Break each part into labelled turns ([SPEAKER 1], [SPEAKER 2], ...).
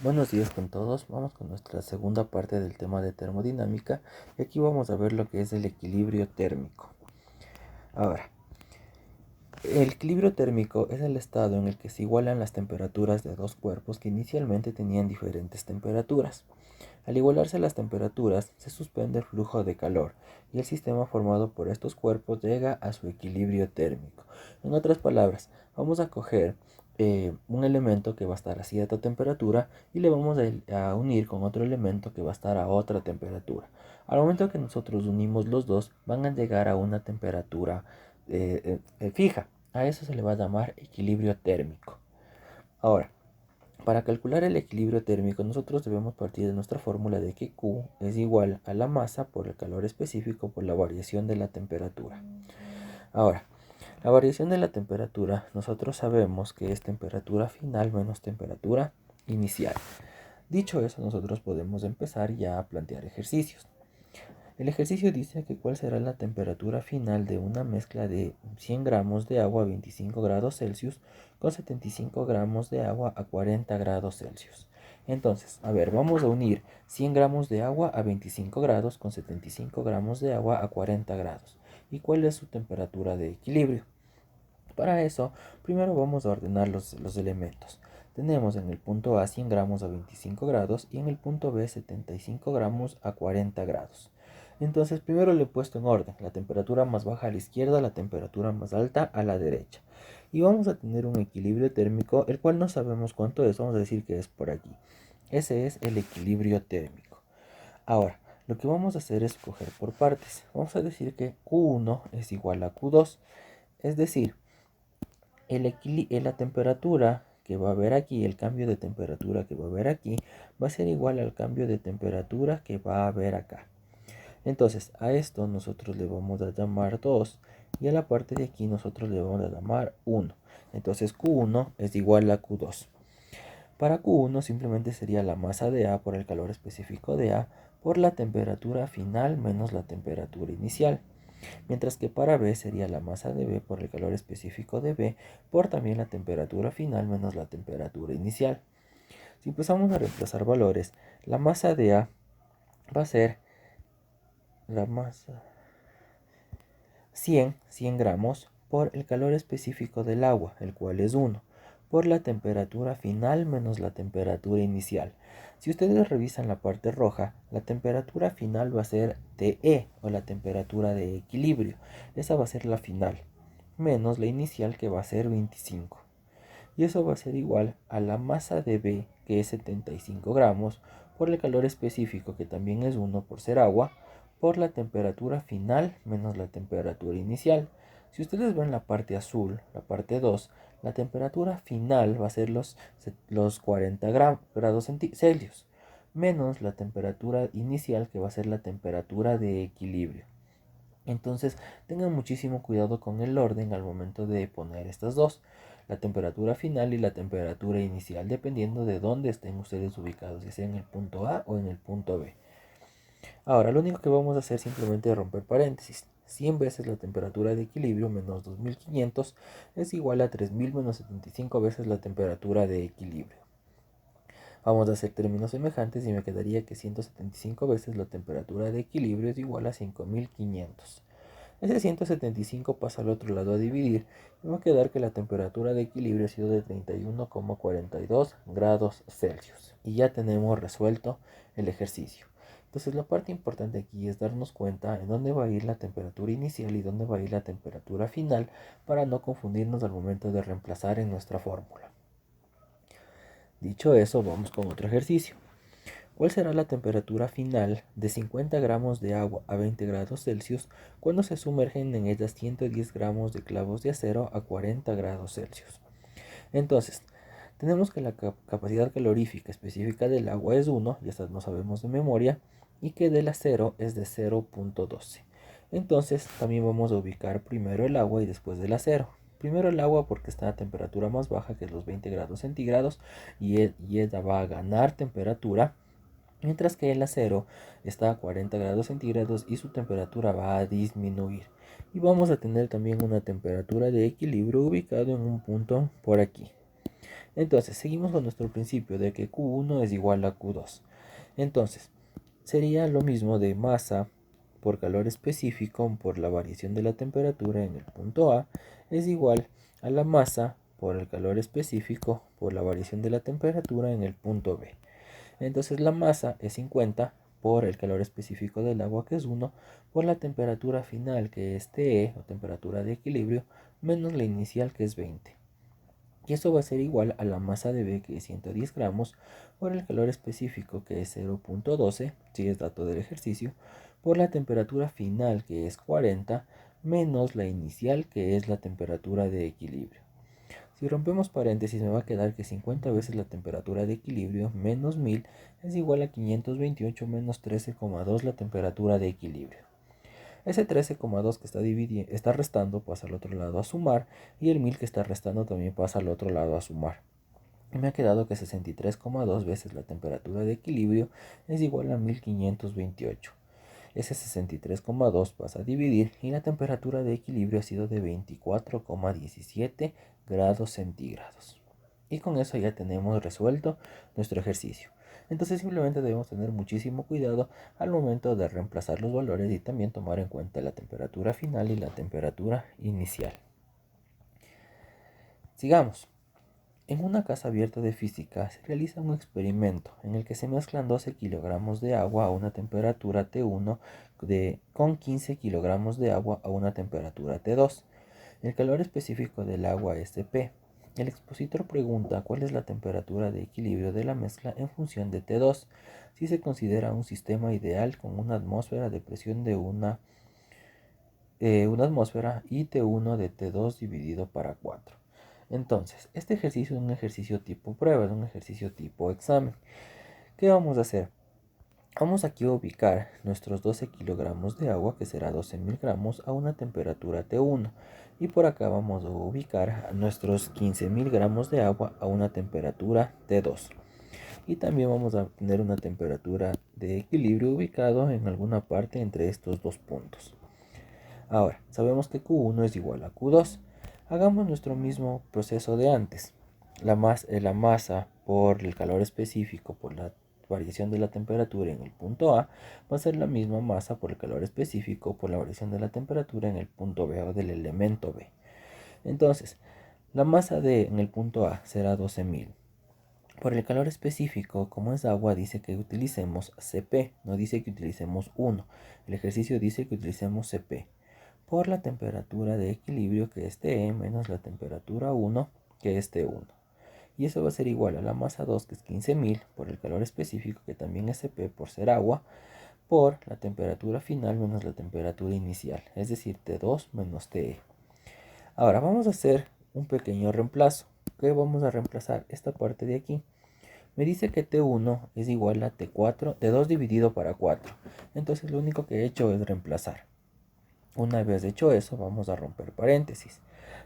[SPEAKER 1] Buenos días con todos, vamos con nuestra segunda parte del tema de termodinámica y aquí vamos a ver lo que es el equilibrio térmico. Ahora, el equilibrio térmico es el estado en el que se igualan las temperaturas de dos cuerpos que inicialmente tenían diferentes temperaturas. Al igualarse las temperaturas, se suspende el flujo de calor y el sistema formado por estos cuerpos llega a su equilibrio térmico. En otras palabras, vamos a coger un elemento que va a estar a cierta temperatura y le vamos a unir con otro elemento que va a estar a otra temperatura. Al momento que nosotros unimos los dos, van a llegar a una temperatura fija. A eso se le va a llamar equilibrio térmico. Ahora, para calcular el equilibrio térmico, nosotros debemos partir de nuestra fórmula de que Q es igual a la masa por el calor específico por la variación de la temperatura. Ahora, la variación de la temperatura, nosotros sabemos que es temperatura final menos temperatura inicial. Dicho eso, nosotros podemos empezar ya a plantear ejercicios. El ejercicio dice que cuál será la temperatura final de una mezcla de 100 gramos de agua a 25 grados Celsius con 75 gramos de agua a 40 grados Celsius. Entonces, a ver, vamos a unir 100 gramos de agua a 25 grados con 75 gramos de agua a 40 grados. ¿Y cuál es su temperatura de equilibrio? Para eso, primero vamos a ordenar los elementos. Tenemos en el punto A 100 gramos a 25 grados y en el punto B 75 gramos a 40 grados. Entonces, primero le he puesto en orden, la temperatura más baja a la izquierda, la temperatura más alta a la derecha. Y vamos a tener un equilibrio térmico, el cual no sabemos cuánto es, vamos a decir que es por aquí. Ese es el equilibrio térmico. Ahora, lo que vamos a hacer es coger por partes. Vamos a decir que Q1 es igual a Q2, es decir, la temperatura que va a haber aquí, el cambio de temperatura que va a haber aquí, va a ser igual al cambio de temperatura que va a haber acá. Entonces, a esto nosotros le vamos a llamar 2 y a la parte de aquí nosotros le vamos a llamar 1. Entonces, Q1 es igual a Q2. Para Q1 simplemente sería la masa de A por el calor específico de A por la temperatura final menos la temperatura inicial. Mientras que para B sería la masa de B por el calor específico de B por también la temperatura final menos la temperatura inicial. Si empezamos a reemplazar valores, la masa de A va a ser la masa 100 gramos por el calor específico del agua, el cual es 1, por la temperatura final menos la temperatura inicial. Si ustedes revisan la parte roja, la temperatura final va a ser TE o la temperatura de equilibrio. Esa va a ser la final, menos la inicial que va a ser 25. Y eso va a ser igual a la masa de B, que es 75 gramos, por el calor específico, que también es 1 por ser agua, por la temperatura final menos la temperatura inicial. Si ustedes ven la parte azul, la parte 2, la temperatura final va a ser los 40 grados Celsius, menos la temperatura inicial, que va a ser la temperatura de equilibrio. Entonces tengan muchísimo cuidado con el orden al momento de poner estas dos, la temperatura final y la temperatura inicial, dependiendo de dónde estén ustedes ubicados, si sea en el punto A o en el punto B. Ahora, lo único que vamos a hacer es simplemente romper paréntesis. 100 veces la temperatura de equilibrio menos 2500 es igual a 3000 menos 75 veces la temperatura de equilibrio. Vamos a hacer términos semejantes y me quedaría que 175 veces la temperatura de equilibrio es igual a 5500. Ese 175 pasa al otro lado a dividir y me va a quedar que la temperatura de equilibrio ha sido de 31,42 grados Celsius. Y ya tenemos resuelto el ejercicio. Entonces la parte importante aquí es darnos cuenta en dónde va a ir la temperatura inicial y dónde va a ir la temperatura final para no confundirnos al momento de reemplazar en nuestra fórmula. Dicho eso, vamos con otro ejercicio. ¿Cuál será la temperatura final de 50 gramos de agua a 20 grados Celsius cuando se sumergen en ellas 110 gramos de clavos de acero a 40 grados Celsius? Entonces, tenemos que la capacidad calorífica específica del agua es 1, ya no sabemos de memoria, y que del acero es de 0,12. Entonces, también vamos a ubicar primero el agua y después del acero. Primero el agua porque está a temperatura más baja que los 20 grados centígrados y ella va a ganar temperatura, mientras que el acero está a 40 grados centígrados y su temperatura va a disminuir. Y vamos a tener también una temperatura de equilibrio ubicado en un punto por aquí. Entonces, seguimos con nuestro principio de que Q1 es igual a Q2. Entonces, sería lo mismo de masa por calor específico por la variación de la temperatura en el punto A es igual a la masa por el calor específico por la variación de la temperatura en el punto B. Entonces la masa es 50 por el calor específico del agua, que es 1, por la temperatura final, que es TE, o temperatura de equilibrio, menos la inicial, que es 20. Y eso va a ser igual a la masa de B, que es 110 gramos, por el calor específico, que es 0.12, si es dato del ejercicio, por la temperatura final, que es 40, menos la inicial, que es la temperatura de equilibrio. Si rompemos paréntesis, me va a quedar que 50 veces la temperatura de equilibrio menos 1000 es igual a 528 menos 13,2 la temperatura de equilibrio. Ese 13,2 que está restando pasa al otro lado a sumar, y el 1000 que está restando también pasa al otro lado a sumar. Y me ha quedado que 63,2 veces la temperatura de equilibrio es igual a 1528. Ese 63,2 pasa a dividir y la temperatura de equilibrio ha sido de 24,17 grados centígrados. Y con eso ya tenemos resuelto nuestro ejercicio. Entonces simplemente debemos tener muchísimo cuidado al momento de reemplazar los valores y también tomar en cuenta la temperatura final y la temperatura inicial. Sigamos. En una casa abierta de física se realiza un experimento en el que se mezclan 12 kilogramos de agua a una temperatura T1 con 15 kilogramos de agua a una temperatura T2. El calor específico del agua es P. El expositor pregunta cuál es la temperatura de equilibrio de la mezcla en función de T2, si se considera un sistema ideal con una atmósfera de presión de una atmósfera y T1 de T2 dividido para 4. Entonces, este ejercicio es un ejercicio tipo prueba, es un ejercicio tipo examen. ¿Qué vamos a hacer? Vamos aquí a ubicar nuestros 12 kilogramos de agua, que será 12.000 gramos, a una temperatura T1. Y por acá vamos a ubicar nuestros 15.000 gramos de agua a una temperatura T2. Y también vamos a tener una temperatura de equilibrio ubicado en alguna parte entre estos dos puntos. Ahora, sabemos que Q1 es igual a Q2. Hagamos nuestro mismo proceso de antes. La masa por el calor específico, por la variación de la temperatura en el punto A, va a ser la misma masa por el calor específico, por la variación de la temperatura en el punto B, o del elemento B. Entonces, la masa en el punto A será 12.000. Por el calor específico, como es agua, dice que utilicemos Cp, no dice que utilicemos 1. El ejercicio dice que utilicemos Cp. Por la temperatura de equilibrio, que es Te, menos la temperatura 1, que es T1. Y eso va a ser igual a la masa 2, que es 15.000, por el calor específico, que también es Cp por ser agua, por la temperatura final menos la temperatura inicial, es decir, T2 menos Te. Ahora vamos a hacer un pequeño reemplazo. ¿Qué vamos a reemplazar? Esta parte de aquí. Me dice que T1 es igual a T4, T2 dividido para 4. Entonces lo único que he hecho es reemplazar. Una vez hecho eso, vamos a romper paréntesis.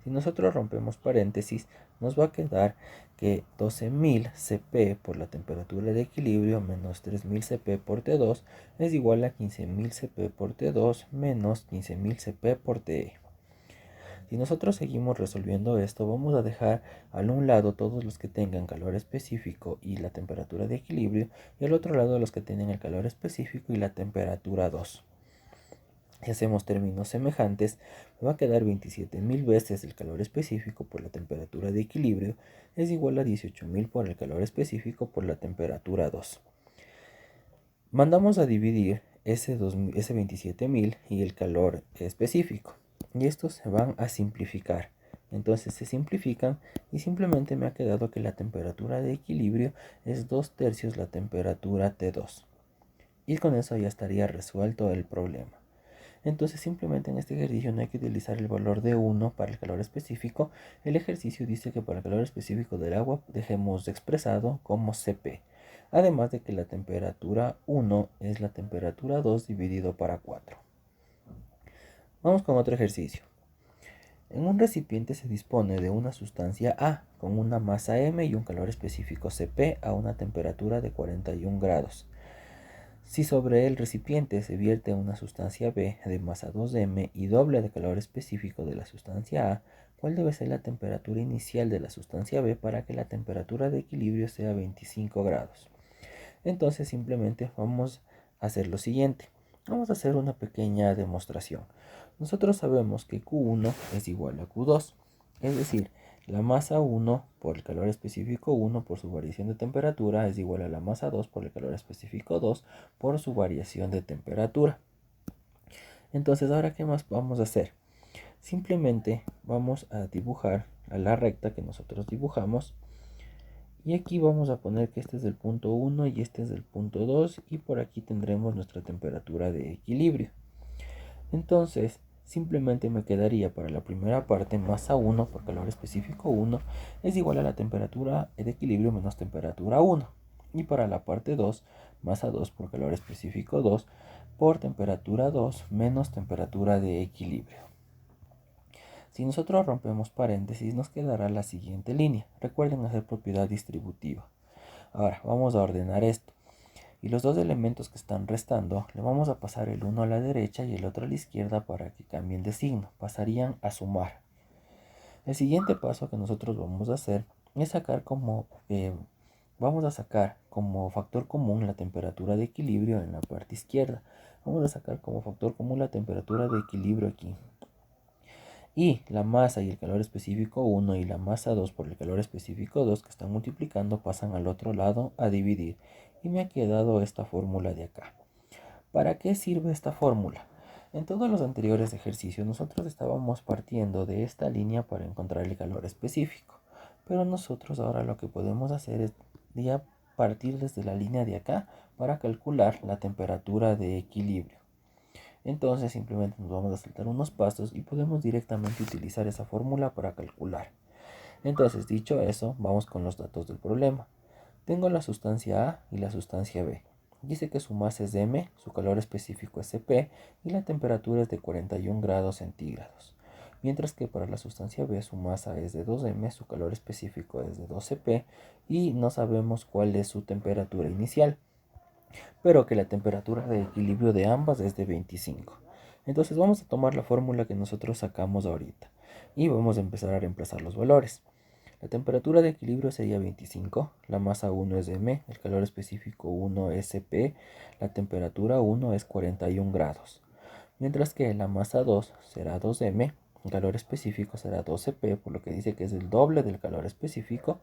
[SPEAKER 1] Si nosotros rompemos paréntesis, nos va a quedar que 12.000 Cp por la temperatura de equilibrio menos 3.000 Cp por T2 es igual a 15.000 Cp por T2 menos 15.000 Cp por Te. Si nosotros seguimos resolviendo esto, vamos a dejar al un lado todos los que tengan calor específico y la temperatura de equilibrio, y al otro lado los que tienen el calor específico y la temperatura 2. Si hacemos términos semejantes, me va a quedar 27.000 veces el calor específico por la temperatura de equilibrio es igual a 18.000 por el calor específico por la temperatura 2. Mandamos a dividir ese 27.000 y el calor específico, y estos se van a simplificar. Entonces se simplifican y simplemente me ha quedado que la temperatura de equilibrio es 2/3 la temperatura T2. Y con eso ya estaría resuelto el problema. Entonces simplemente en este ejercicio no hay que utilizar el valor de 1 para el calor específico. El ejercicio dice que para el calor específico del agua dejemos expresado como Cp. Además de que la temperatura 1 es la temperatura 2 dividido para 4. Vamos con otro ejercicio. En un recipiente se dispone de una sustancia A con una masa M y un calor específico Cp a una temperatura de 41 grados. Si sobre el recipiente se vierte una sustancia B de masa 2m y doble de calor específico de la sustancia A, cuál debe ser la temperatura inicial de la sustancia B para que la temperatura de equilibrio sea 25 grados. Entonces simplemente vamos a hacer lo siguiente. Vamos a hacer una pequeña demostración. Nosotros sabemos que Q1 es igual a Q2, es decir, la masa 1 por el calor específico 1 por su variación de temperatura es igual a la masa 2 por el calor específico 2 por su variación de temperatura. Entonces, ¿ahora qué más vamos a hacer? Simplemente vamos a dibujar a la recta que nosotros dibujamos. Y aquí vamos a poner que este es el punto 1 y este es el punto 2 y por aquí tendremos nuestra temperatura de equilibrio. Entonces, simplemente me quedaría para la primera parte masa 1 por calor específico 1 es igual a la temperatura de equilibrio menos temperatura 1. Y para la parte 2, masa 2 por calor específico 2 por temperatura 2 menos temperatura de equilibrio. Si nosotros rompemos paréntesis, nos quedará la siguiente línea. Recuerden hacer propiedad distributiva. Ahora, vamos a ordenar esto. Y los dos elementos que están restando, le vamos a pasar el uno a la derecha y el otro a la izquierda para que cambien de signo. Pasarían a sumar. El siguiente paso que nosotros vamos a hacer es sacar vamos a sacar como factor común la temperatura de equilibrio en la parte izquierda. Vamos a sacar como factor común la temperatura de equilibrio aquí. Y la masa y el calor específico 1 y la masa 2 por el calor específico 2 que están multiplicando pasan al otro lado a dividir. Y me ha quedado esta fórmula de acá. ¿Para qué sirve esta fórmula? En todos los anteriores ejercicios nosotros estábamos partiendo de esta línea para encontrar el calor específico. Pero nosotros ahora lo que podemos hacer es ya partir desde la línea de acá para calcular la temperatura de equilibrio. Entonces simplemente nos vamos a saltar unos pasos y podemos directamente utilizar esa fórmula para calcular. Entonces, dicho eso, vamos con los datos del problema. Tengo la sustancia A y la sustancia B. Dice que su masa es m, su calor específico es Cp y la temperatura es de 41 grados centígrados. Mientras que para la sustancia B su masa es de 2m, su calor específico es de 2Cp y no sabemos cuál es su temperatura inicial, pero que la temperatura de equilibrio de ambas es de 25. Entonces vamos a tomar la fórmula que nosotros sacamos ahorita y vamos a empezar a reemplazar los valores. La temperatura de equilibrio sería 25, la masa 1 es m, el calor específico 1 es Cp, la temperatura 1 es 41 grados. Mientras que la masa 2 será 2m, el calor específico será 2Cp, por lo que dice que es el doble del calor específico,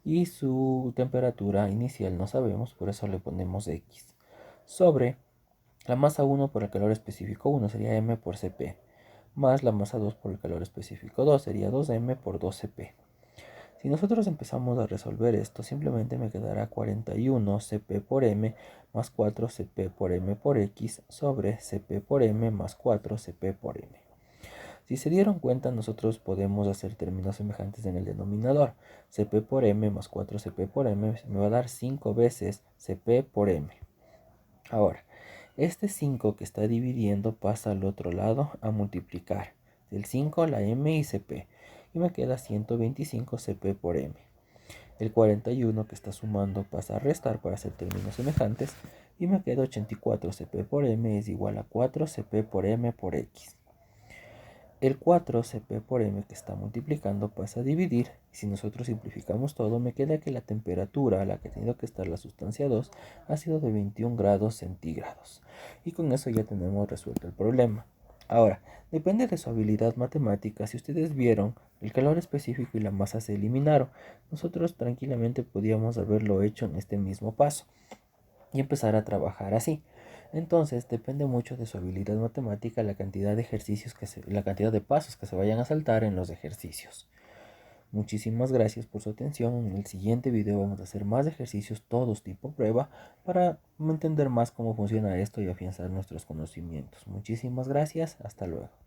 [SPEAKER 1] y su temperatura inicial no sabemos, por eso le ponemos X. Sobre la masa 1 por el calor específico 1 sería m por Cp, más la masa 2 por el calor específico 2 sería 2m por 2Cp. Si nosotros empezamos a resolver esto, simplemente me quedará 41 Cp por m más 4 Cp por m por x sobre Cp por m más 4 Cp por m. Si se dieron cuenta, nosotros podemos hacer términos semejantes en el denominador. Cp por m más 4 Cp por m me va a dar 5 veces Cp por m. Ahora, este 5 que está dividiendo pasa al otro lado a multiplicar. Del 5 la m y Cp. Y me queda 125 Cp por m. El 41 que está sumando pasa a restar para hacer términos semejantes. Y me queda 84 Cp por m es igual a 4 Cp por m por x. El 4 Cp por m que está multiplicando pasa a dividir. Y si nosotros simplificamos todo, me queda que la temperatura a la que ha tenido que estar la sustancia 2 ha sido de 21 grados centígrados. Y con eso ya tenemos resuelto el problema. Ahora, depende de su habilidad matemática. Si ustedes vieron, el calor específico y la masa se eliminaron. Nosotros tranquilamente podíamos haberlo hecho en este mismo paso y empezar a trabajar así. Entonces depende mucho de su habilidad matemática la cantidad de ejercicios la cantidad de pasos que se vayan a saltar en los ejercicios. Muchísimas gracias por su atención. En el siguiente video vamos a hacer más ejercicios, todos tipo prueba, para entender más cómo funciona esto y afianzar nuestros conocimientos. Muchísimas gracias. Hasta luego.